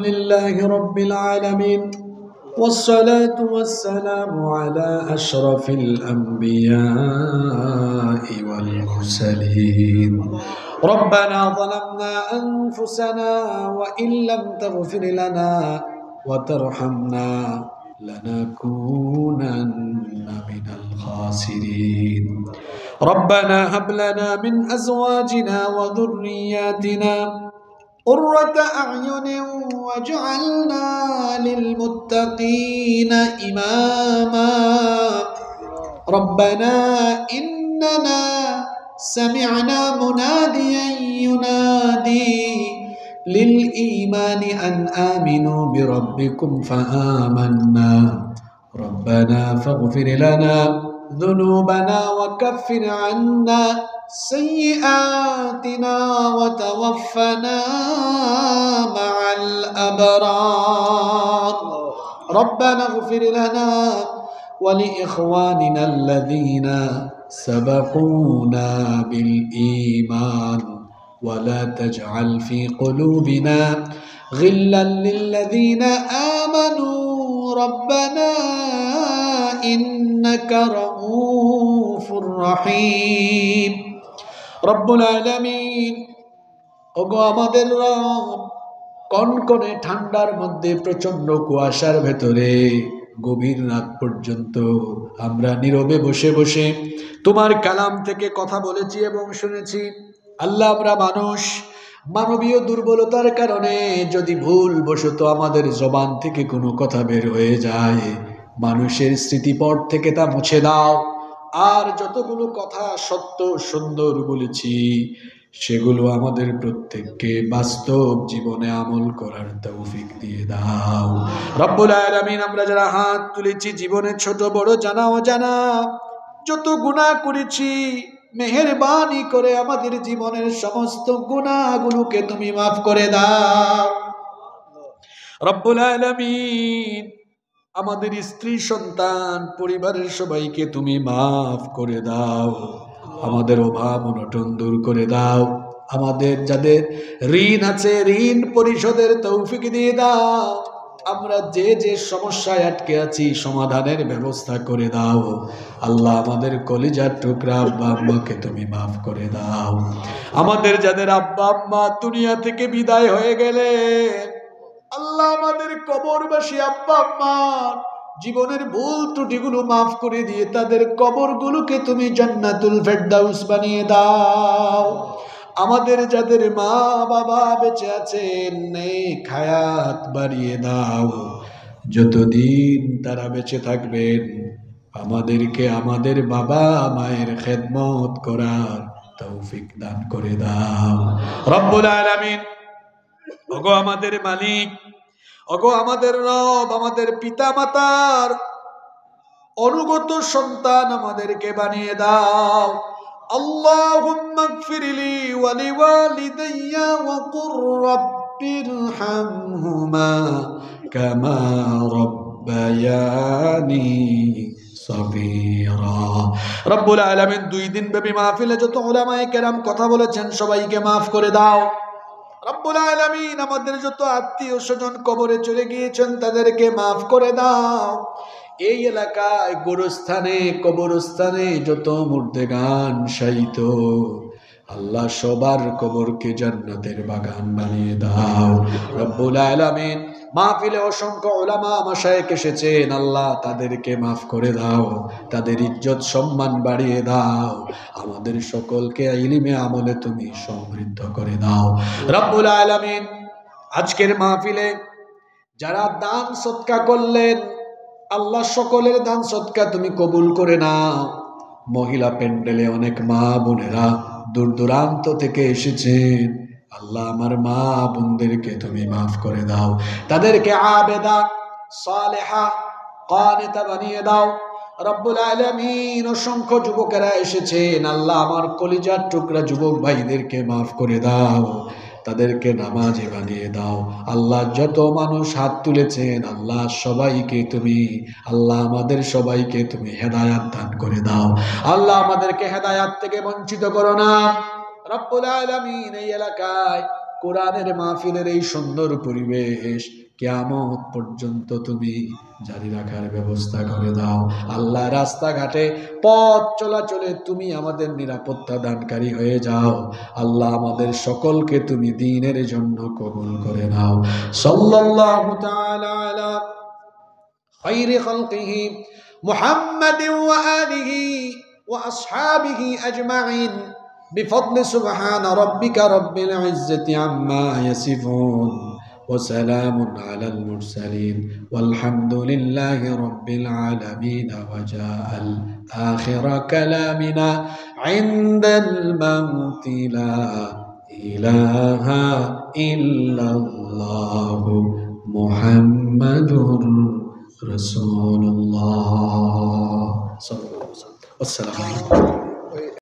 لله رب العالمين والصلاة والسلام على أشرف الأنبياء والمرسلين. ربنا ظلمنا أنفسنا وإن لم تغفر لنا وترحمنا لنكونن من الخاسرين. ربنا هب لنا من أزواجنا وذرياتنا قرة أعين واجعلنا للمتقين إماما. ربنا إننا سمعنا مناديا ينادي للإيمان أن آمنوا بربكم فآمنا. ربنا فاغفر لنا ذنوبنا وكفر عنا سيئاتنا وتوفنا مع الأبرار. ربنا اغفر لنا ولإخواننا الذين سبقونا بالإيمان ولا تجعل في قلوبنا غلا للذين آمنوا ربنا إنك رؤوف رحيم. রব্বুল আলামিন, ওগো আমাদের রব, কনকনে ঠান্ডার মধ্যে প্রচন্ড কুয়াশার ভেতরে গভীর রাত পর্যন্ত আমরা নীরবে বসে বসে তোমার কালাম থেকে কথা বলেছি এবং শুনেছি। আল্লাহ, আমরা মানুষ, মানবীয় দুর্বলতার কারণে যদি ভুলবশত আমাদের জবান থেকে কোনো কথা বের হয়ে যায়, মানুষের স্মৃতিপট থেকে তা মুছে দাও। আর যতগুলো কথা সত্য সুন্দর বলেছি সেগুলো আমাদের প্রত্যেককে বাস্তব জীবনে আমল করার তৌফিক দিয়ে দাও। রব্বুল আলামিন, আমরা যারা হাত তুলেছি জীবনে ছোট বড় জানা অজানা যত গুনাহ করেছি, মেহেরবানি করে আমাদের জীবনের সমস্ত গুনাহগুলোকে তুমি মাফ করে দাও। রব্বুল আলামিন, আমাদের স্ত্রী সন্তান পরিবারের সবাইকে তুমি মাফ করে দাও। আমাদের অভাব অনটন দূর করে দাও। আমাদের যাদের ঋণ আছে ঋণ পরিশোধের তৌফিক দিয়ে দাও। আমরা যে যে সমস্যায় আটকে আছি সমাধানের ব্যবস্থা করে দাও। আল্লাহ, আমাদের কলিজার টুকরা আব্বা আম্মাকে তুমি মাফ করে দাও। আমাদের যাদের আব্বা আম্মা দুনিয়া থেকে বিদায় হয়ে গেলে, আল্লাহ, আমাদের কবরবাসী আব্বা আম্মার জীবনের ভুল ত্রুটিগুলো মাফ করে দিয়ে তাদের কবরগুলোকে তুমি জান্নাতুল ফেরদাউস বানিয়ে দাও। আমাদের যাদের মা বাবা বেঁচে আছেন, নেক হায়াত বাড়িয়ে দাও। যতদিন তারা বেঁচে থাকবেন আমাদেরকে আমাদের বাবা মায়ের খেদমত করার তৌফিক দান করে দাও। রব্বুল আলামিন, ওগো আমাদের মালিক, ওগো আমাদের রব, আমাদের পিতা মাতার অনুগত সন্তান আমাদেরকে বানিয়ে দাও। আল্লাহুম্মা গফিরলি ওয়া লিওয়ালিদাইয়া ওয়া কুর রাব্বিরহামহুমা কামা রাব্বায়ানি সগীরা। রব্বুল আলামিন, 2 দিন ব্যাপী মাহফিলে যত উলামায়ে কেরাম কথা বলেছেন সবাইকে মাফ করে দাও। রব্বুল আলামিন, আমাদের যত আত্মীয় স্বজন কবরে চলে গিয়েছেন তাদেরকে মাফ করে দাও। এই এলাকায় গোরস্থানে কবরস্থানে যত মুর্দেগান শায়িত, আল্লাহ, সবার কবরকে জান্নাতের বাগান বানিয়ে দাও। রব্বুল আলামিন, মাহফিলে অসংখ্য উলামা মাশায়েখ এসেছেন, আল্লাহ, তাদেরকে মাফ করে দাও, তাদের ইজ্জত সম্মান বাড়িয়ে দাও। আমাদের সকলকে ইলমে আমলে তুমি সমৃদ্ধ করে দাও। রব্বুল আলামিন, আজকের মাহফিলে যারা দান সদকা করলেন, আল্লাহ, সকলের দান সদকা তুমি কবুল করে নাও। মহিলা প্যান্ডেলে অনেক মা বোনেরা দূর দূরান্ত থেকে এসেছেন, আল্লাহ, আমার মা বোনদেরকে তুমি মাফ করে দাও। তাদেরকে আবেদা সালেহা কানিতা বানিয়ে দাও। রব্বুল আলামিন, অসংখ্য যুবকেরা এসেছেন, আল্লাহ, আমার কলিজার টুকরা যুবক ভাইদেরকে মাফ করে দাও, তাদেরকে নামাজি বানিয়ে দাও। আল্লাহ, যত মানুষ হাত তুলেছেন, আল্লাহ, সবাইকে তুমি, আল্লাহ, আমাদের সবাইকে তুমি হেদায়াত দান করে দাও। আল্লাহ, আমাদেরকে হেদায়াত থেকে বঞ্চিত করো না। রব্বুল আলামিন, এই এলাকায় কোরআনের মাহফিলের এই সুন্দর পরিবেশ কিয়ামত পর্যন্ত তুমি জারি রাখার ব্যবস্থা করে দাও আল্লাহ। রাস্তাঘাটে পথ চলাচলে তুমি আমাদের নিরাপত্তা দানকারী হয়ে যাও আল্লাহ। আমাদের সকলকে তুমি দ্বীনের জন্য কবুল করে নাও। সাল্লাল্লাহু তাআলা আলা খায়রি খালকিহি মুহাম্মাদিন ওয়া আলিহি ওয়া আসহাবিহি আজমাইন بفضل سبحان ربك رب العزة عما يصفون وسلام على المرسلين والحمد لله رب العالمين. وجاء الآخر كلامنا عند الموت لا إله إلا الله محمد رسول الله صلى الله عليه وسلم. والسلام عليكم.